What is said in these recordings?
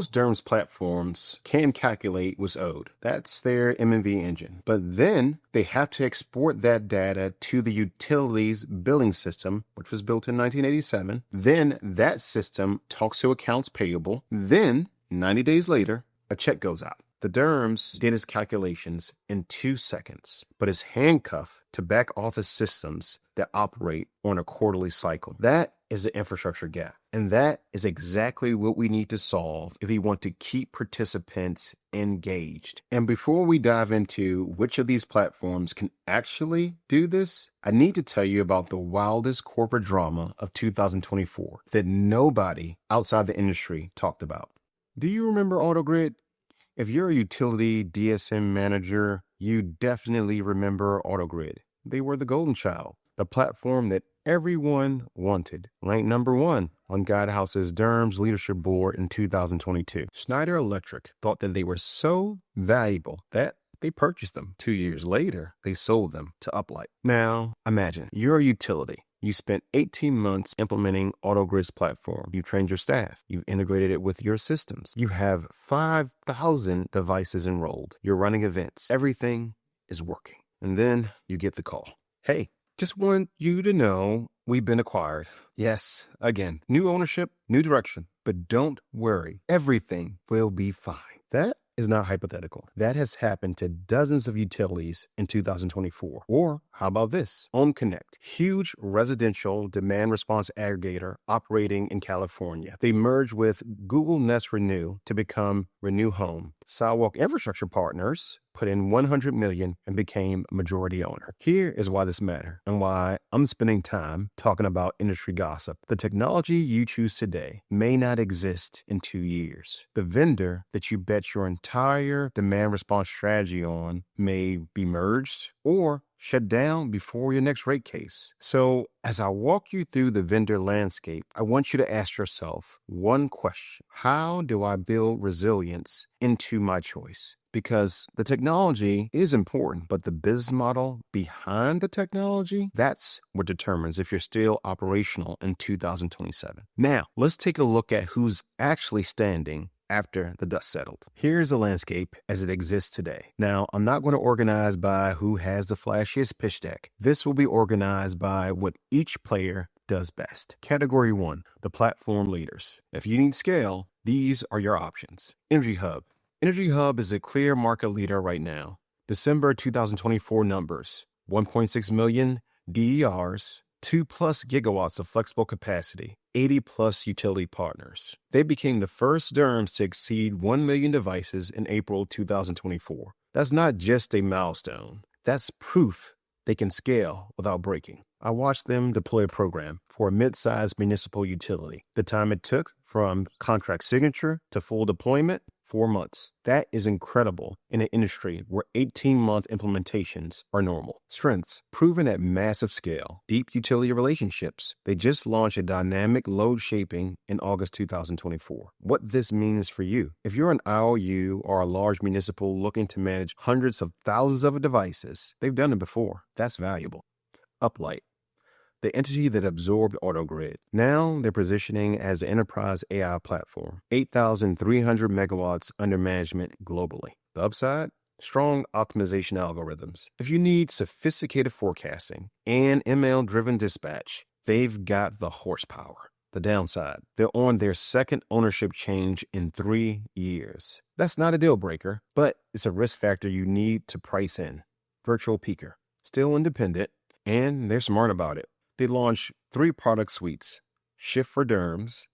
Most DERMS platforms can calculate what's owed. That's their M&V engine. But then they have to export that data to the utilities billing system, which was built in 1987. Then that system talks to accounts payable. Then 90 days later, a check goes out. The DERMS did its calculations in 2 seconds, but is handcuffed to back office systems that operate on a quarterly cycle. That is the infrastructure gap. And that is exactly what we need to solve if we want to keep participants engaged. And before we dive into which of these platforms can actually do this, I need to tell you about the wildest corporate drama of 2024 that nobody outside the industry talked about. Do you remember AutoGrid? If you're a utility DSM manager, you definitely remember AutoGrid. They were the golden child, the platform that everyone wanted, ranked number 1 on Guidehouse's DERMS leadership board in 2022. Schneider Electric thought that they were so valuable that they purchased them. 2 years later, they sold them to Uplight. Now, imagine you're a utility. You spent 18 months implementing AutoGrid's platform. You trained your staff. You've integrated it with your systems. You have 5,000 devices enrolled. You're running events. Everything is working. And then you get the call. Hey, just want you to know we've been acquired. Yes, again, new ownership, new direction. But don't worry. Everything will be fine. That is not hypothetical. That has happened to dozens of utilities in 2024. Or how about this? OhmConnect, huge residential demand response aggregator operating in California. They merged with Google Nest Renew to become Renew Home. Sidewalk Infrastructure Partners put in $100 million and became majority owner. Here is why this matters and why I'm spending time talking about industry gossip. The technology you choose today may not exist in 2 years. The vendor that you bet your entire demand response strategy on may be merged or shut down before your next rate case. So as I walk you through the vendor landscape, I want you to ask yourself one question. How do I build resilience into my choice? Because the technology is important, but the business model behind the technology, that's what determines if you're still operational in 2027. Now, let's take a look at who's actually standing after the dust settled. Here's the landscape as it exists today. Now, I'm not going to organize by who has the flashiest pitch deck. This will be organized by what each player does best. Category 1, the platform leaders. If you need scale, these are your options. Energy Hub. Energy Hub is a clear market leader right now. December 2024 numbers, 1.6 million DERs, 2+ gigawatts of flexible capacity, 80+ utility partners. They became the first DERMS to exceed 1 million devices in April 2024. That's not just a milestone. That's proof they can scale without breaking. I watched them deploy a program for a mid-sized municipal utility. The time it took from contract signature to full deployment, 4 months. That is incredible in an industry where 18-month implementations are normal. Strengths, proven at massive scale. Deep utility relationships. They just launched a dynamic load shaping in August 2024. What this means for you. If you're an IOU or a large municipal looking to manage hundreds of thousands of devices, they've done it before. That's valuable. Uplight, the entity that absorbed AutoGrid. Now they're positioning as the enterprise AI platform. 8,300 megawatts under management globally. The upside? Strong optimization algorithms. If you need sophisticated forecasting and ML-driven dispatch, they've got the horsepower. The downside? They're on their second ownership change in 3 years. That's not a deal breaker, but it's a risk factor you need to price in. Virtual peaker. Still independent, and they're smart about it. They launched 3 product suites: Shift for DERMS,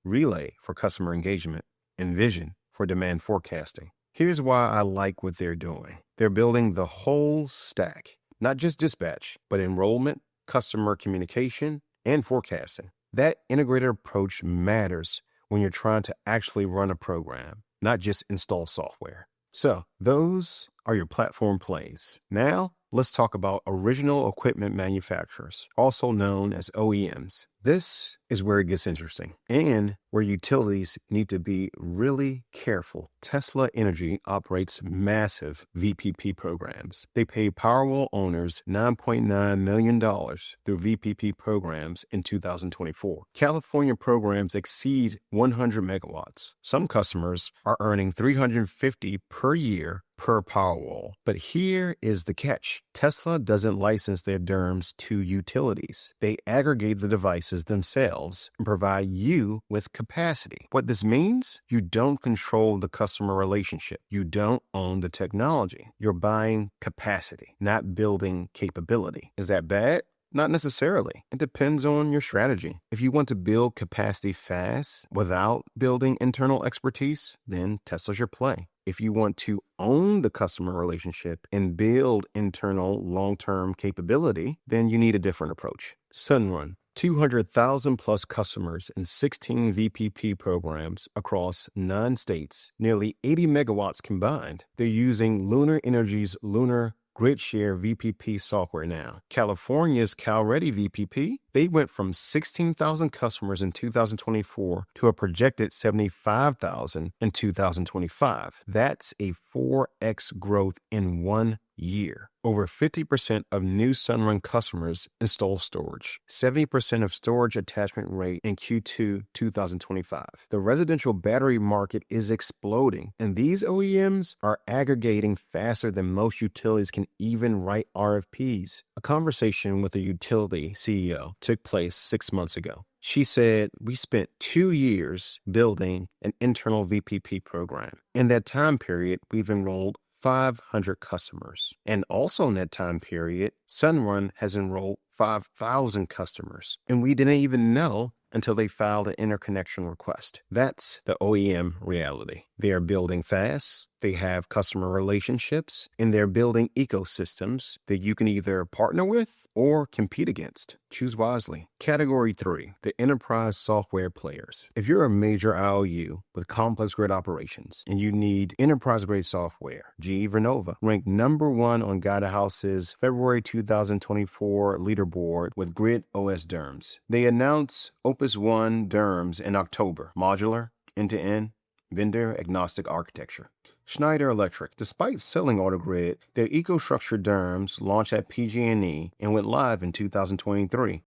Relay for customer engagement, and Vision for demand forecasting. Here's why I like what they're doing. They're building the whole stack, not just dispatch, but enrollment, customer communication, and forecasting. That integrated approach matters when you're trying to actually run a program, not just install software. So those are your platform plays. Now, let's talk about original equipment manufacturers, also known as OEMs. This is where it gets interesting and where utilities need to be really careful. Tesla Energy operates massive VPP programs. They pay Powerwall owners $9.9 million through VPP programs in 2024. California programs exceed 100 megawatts. Some customers are earning $350 per year per Powerwall. But here is the catch. Tesla doesn't license their DERMS to utilities. They aggregate the devices themselves and provide you with capacity. What this means, you don't control the customer relationship. You don't own the technology. You're buying capacity, not building capability. Is that bad? Not necessarily. It depends on your strategy. If you want to build capacity fast without building internal expertise, then Tesla's your play. If you want to own the customer relationship and build internal long-term capability, then you need a different approach. Sunrun, 200,000 plus customers in 16 VPP programs across 9 states, nearly 80 megawatts combined. They're using Lunar Energy's Lunar GridShare VPP software now. California's CalReady VPP, they went from 16,000 customers in 2024 to a projected 75,000 in 2025. That's a 4x growth in 1 year. Over 50% of new Sunrun customers install storage. 70% of storage attachment rate in Q2 2025. The residential battery market is exploding, and these OEMs are aggregating faster than most utilities can even write RFPs. A conversation with a utility CEO took place 6 months ago. She said, we spent 2 years building an internal VPP program. In that time period, we've enrolled 500 customers. And also in that time period, Sunrun has enrolled 5,000 customers. And we didn't even know until they filed an interconnection request. That's the OEM reality. They are building fast, they have customer relationships, and they're building ecosystems that you can either partner with or compete against. Choose wisely. Category 3, the enterprise software players. If you're a major IOU with complex grid operations and you need enterprise-grade software, GE Vernova ranked number 1 on Guided House's February 2024 leaderboard with Grid OS DERMS. They announced Opus One DERMS in October. Modular, end-to-end, vendor-agnostic architecture. Schneider Electric, despite selling AutoGrid, their EcoStruxure DERMS launched at PG&E and went live in 2023.